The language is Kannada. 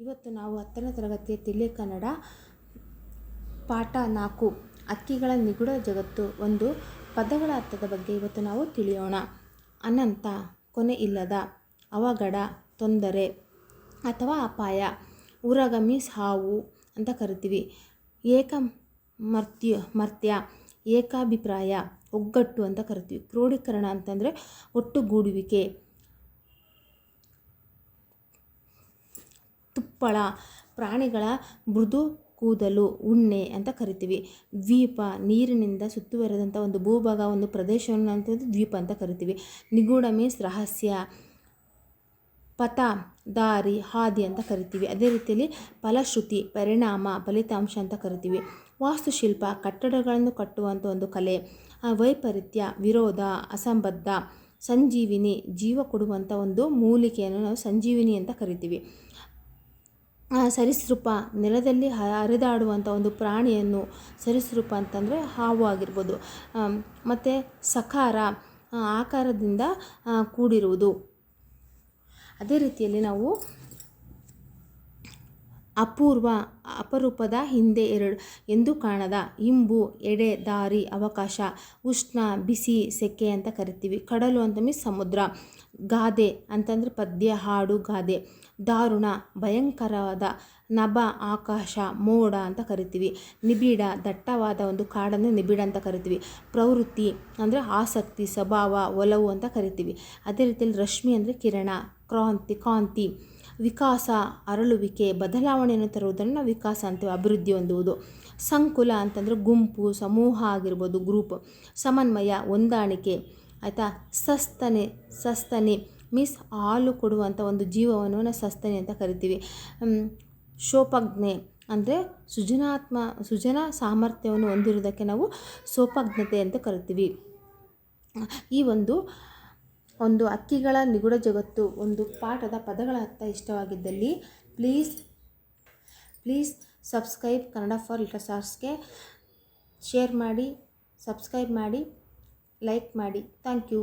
ಇವತ್ತು ನಾವು 10ನೇ ತರಗತಿಯ ತಿಳಿಯ ಕನ್ನಡ ಪಾಠ 4 ಅಕ್ಕಿಗಳ ನಿಗೂಢ ಜಗತ್ತು ಒಂದು ಪದಗಳ ಅರ್ಥದ ಬಗ್ಗೆ ಇವತ್ತು ನಾವು ತಿಳಿಯೋಣ. ಅನಂತ, ಕೊನೆ ಇಲ್ಲದ, ಅವಘಡ, ತೊಂದರೆ ಅಥವಾ ಅಪಾಯ, ಉರಗ ಮೀನ್ಸ್ ಹಾವು ಅಂತ ಕರಿತೀವಿ. ಮರ್ತ್ಯ, ಏಕಾಭಿಪ್ರಾಯ, ಒಗ್ಗಟ್ಟು ಅಂತ ಕರಿತೀವಿ. ಕ್ರೋಢೀಕರಣ ಅಂತಂದರೆ ಒಟ್ಟುಗೂಡುವಿಕೆ. ತುಪ್ಪಳ, ಪ್ರಾಣಿಗಳ ಮೃದು ಕೂದಲು, ಉಣ್ಣೆ ಅಂತ ಕರಿತೀವಿ. ದ್ವೀಪ, ನೀರಿನಿಂದ ಸುತ್ತುವರೆದಂಥ ಒಂದು ಭೂಭಾಗ, ಒಂದು ಪ್ರದೇಶವನ್ನು ಅಂತಂದು ದ್ವೀಪ ಅಂತ ಕರಿತೀವಿ. ನಿಗೂಢ ಮೀನ್ಸ್ ರಹಸ್ಯ. ಪಥ, ದಾರಿ, ಹಾದಿ ಅಂತ ಕರಿತೀವಿ. ಅದೇ ರೀತಿಯಲ್ಲಿ ಫಲಶ್ರುತಿ, ಪರಿಣಾಮ, ಫಲಿತಾಂಶ ಅಂತ ಕರಿತೀವಿ. ವಾಸ್ತುಶಿಲ್ಪ, ಕಟ್ಟಡಗಳನ್ನು ಕಟ್ಟುವಂಥ ಒಂದು ಕಲೆ. ವೈಪರೀತ್ಯ, ವಿರೋಧ, ಅಸಂಬದ್ಧ. ಸಂಜೀವಿನಿ, ಜೀವ ಕೊಡುವಂಥ ಒಂದು ಮೂಲಿಕೆಯನ್ನು ನಾವು ಸಂಜೀವಿನಿ ಅಂತ ಕರಿತೀವಿ. ಸರೀಸೃಪ, ನೆಲದಲ್ಲಿ ಹರಿದಾಡುವಂಥ ಒಂದು ಪ್ರಾಣಿಯನ್ನು ಸರೀಸೃಪ ಅಂತಂದರೆ ಹಾವು ಆಗಿರ್ಬೋದು. ಮತ್ತು ಸಕಾರ, ಆಕಾರದಿಂದ ಕೂಡಿರುವುದು. ಅದೇ ರೀತಿಯಲ್ಲಿ ನಾವು ಅಪೂರ್ವ, ಅಪರೂಪದ, ಹಿಂದೆ ಎಂದು ಕಾಣದ. ಇಂಬು, ಎಡೆ, ದಾರಿ, ಅವಕಾಶ. ಉಷ್ಣ, ಬಿಸಿ, ಸೆಕೆ ಅಂತ ಕರಿತೀವಿ. ಕಡಲು ಅಂತ ಮೀನ್ಸ್ ಸಮುದ್ರ. ಗಾದೆ ಅಂತಂದರೆ ಪದ್ಯ, ಹಾಡು, ಗಾದೆ. ದಾರುಣ, ಭಯಂಕರವಾದ. ನಭ, ಆಕಾಶ, ಮೋಡ ಅಂತ ಕರಿತೀವಿ. ನಿಬಿಡ, ದಟ್ಟವಾದ ಒಂದು ಕಾಡನ್ನು ನಿಬಿಡ ಅಂತ ಕರಿತೀವಿ. ಪ್ರವೃತ್ತಿ ಅಂದರೆ ಆಸಕ್ತಿ, ಸ್ವಭಾವ, ಒಲವು ಅಂತ ಕರಿತೀವಿ. ಅದೇ ರೀತಿಯಲ್ಲಿ ರಶ್ಮಿ ಅಂದರೆ ಕಿರಣ, ಕಾಂತಿ. ವಿಕಾಸ, ಅರಳುವಿಕೆ, ಬದಲಾವಣೆಯನ್ನು ತರುವುದನ್ನು ವಿಕಾಸ ಅಂತೀವಿ, ಅಭಿವೃದ್ಧಿ ಹೊಂದುವುದು. ಸಂಕುಲ ಅಂತಂದರೆ ಗುಂಪು, ಸಮೂಹ ಆಗಿರ್ಬೋದು, ಗ್ರೂಪ್. ಸಮನ್ವಯ, ಹೊಂದಾಣಿಕೆ. ಆಯಿತಾ. ಸಸ್ತನಿ ಮೀನ್ಸ್ ಹಾಲು ಕೊಡುವಂಥ ಒಂದು ಜೀವವನ್ನು ನಾವು ಸಸ್ತನಿ ಅಂತ ಕರಿತೀವಿ. ಶೋಪಜ್ಞೆ ಅಂದರೆ ಸೃಜನಾ ಸಾಮರ್ಥ್ಯವನ್ನು ಹೊಂದಿರುವುದಕ್ಕೆ ನಾವು ಸೋಪಜ್ಞತೆ ಅಂತ ಕರಿತೀವಿ. ಈ ಒಂದು ಅಕ್ಕಿಗಳ ನಿಗೂಢ ಜಗತ್ತು ಒಂದು ಪಾಠದ ಪದಗಳ ಅರ್ಥ ಇಷ್ಟವಾಗಿದ್ದಲ್ಲಿ please subscribe Kannada for little ಸ್ಟಾರ್ಸ್ಗೆ ಶೇರ್ ಮಾಡಿ, ಸಬ್ಸ್ಕ್ರೈಬ್ ಮಾಡಿ, ಲೈಕ್ ಮಾಡಿ. Thank you.